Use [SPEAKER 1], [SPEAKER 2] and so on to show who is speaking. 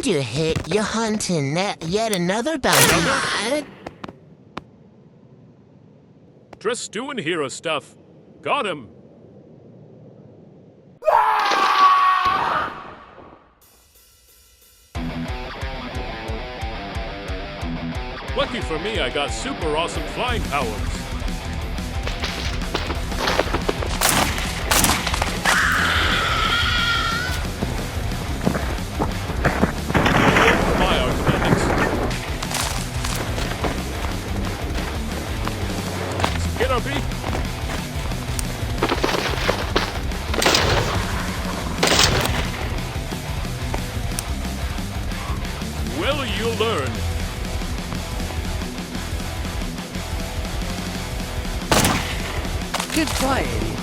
[SPEAKER 1] found you, Hit. You're hunting yet another bounty hunter.
[SPEAKER 2] Just doing hero stuff. Got him. Lucky for me, I got super awesome flying powers. My archimetics. Get RP. Well, you'll learn.
[SPEAKER 3] Goodbye, Eddie.